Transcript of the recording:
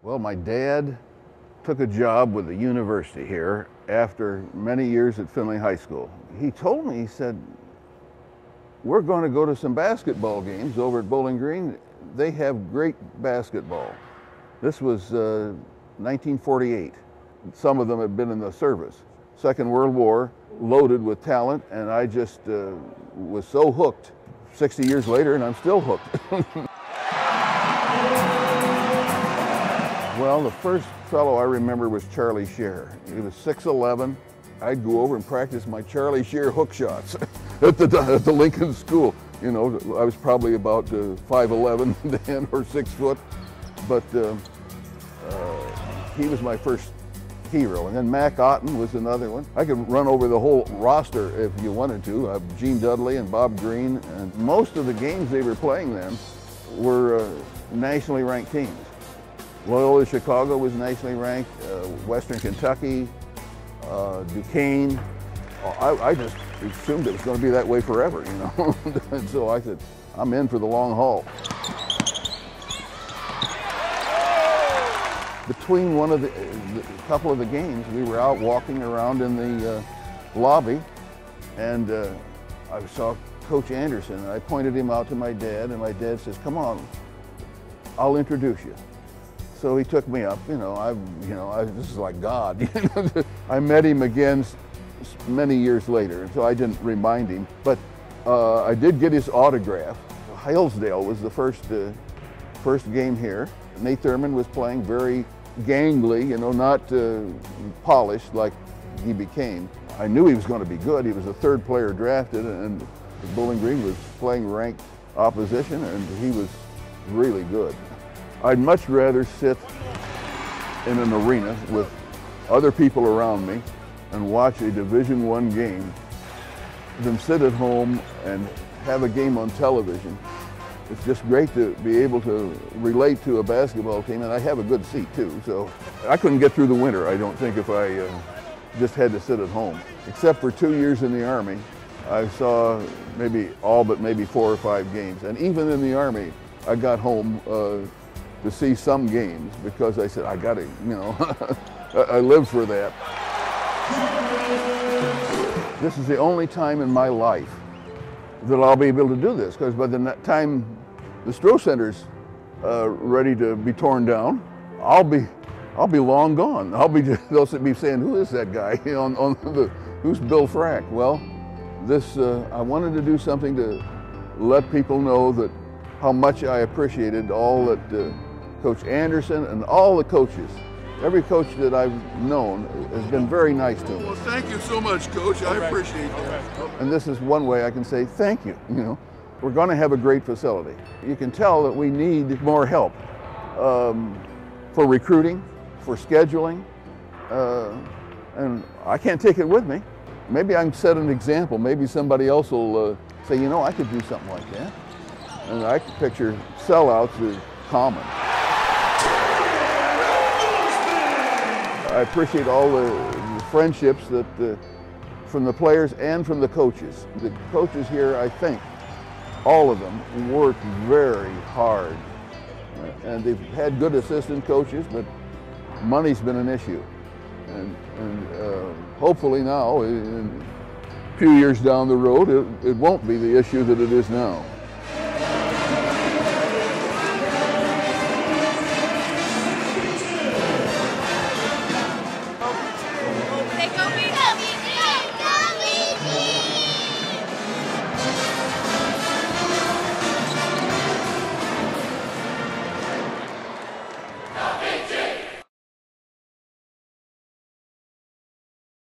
Well, my dad took a job with the university here after many years at Findlay High School. He told me, he said, we're going to go to some basketball games over at Bowling Green. They have great basketball. This was 1948. Some of them had been in the service. Second World War, loaded with talent, and I just was so hooked. 60 years later, and I'm still hooked. Well, the first fellow I remember was Charlie Scher. He was 6'11". I'd go over and practice my Charlie Scher hook shots at the Lincoln School. You know, I was probably about 5'11" then, or 6 foot, but he was my first hero. And then Mac Otten was another one. I could run over the whole roster if you wanted to. Gene Dudley and Bob Green, and most of the games they were playing then were nationally ranked teams. Loyola Chicago was nationally ranked, Western Kentucky, Duquesne. I just assumed it was going to be that way forever, you know. And so I said, I'm in for the long haul. Between one of the couple of the games, we were out walking around in the lobby, and I saw Coach Anderson, and I pointed him out to my dad, and my dad says, come on, I'll introduce you. So he took me up, this is like God. I met him again many years later, and so I didn't remind him, but I did get his autograph. Hillsdale was the first game here. Nate Thurman was playing very gangly, not polished like he became. I knew he was going to be good. He was the third player drafted, and Bowling Green was playing ranked opposition, and he was really good. I'd much rather sit in an arena with other people around me and watch a Division I game than sit at home and have a game on television. It's just great to be able to relate to a basketball team, and I have a good seat too, so I couldn't get through the winter, I don't think, if I just had to sit at home. Except for 2 years in the Army, I saw maybe 4 or 5 games, and even in the Army, I got home to see some games because I said, I gotta, I live for that. This is the only time in my life that I'll be able to do this, because by the time the Stroh Center's ready to be torn down, I'll be long gone. They'll be saying, who is that guy? Who's Bill Frack? Well, I wanted to do something to let people know that how much I appreciated all that Coach Anderson and all the coaches. Every coach that I've known has been very nice to me. Well, thank you so much, Coach. I appreciate that. And this is one way I can say thank you. We're going to have a great facility. You can tell that we need more help for recruiting, for scheduling, and I can't take it with me. Maybe I can set an example. Maybe somebody else will say, I could do something like that. And I can picture sellouts as common. I appreciate all the friendships that from the players and from the coaches. The coaches here, I think, all of them work very hard. And they've had good assistant coaches, but money's been an issue. And hopefully now, in a few years down the road, it won't be the issue that it is now.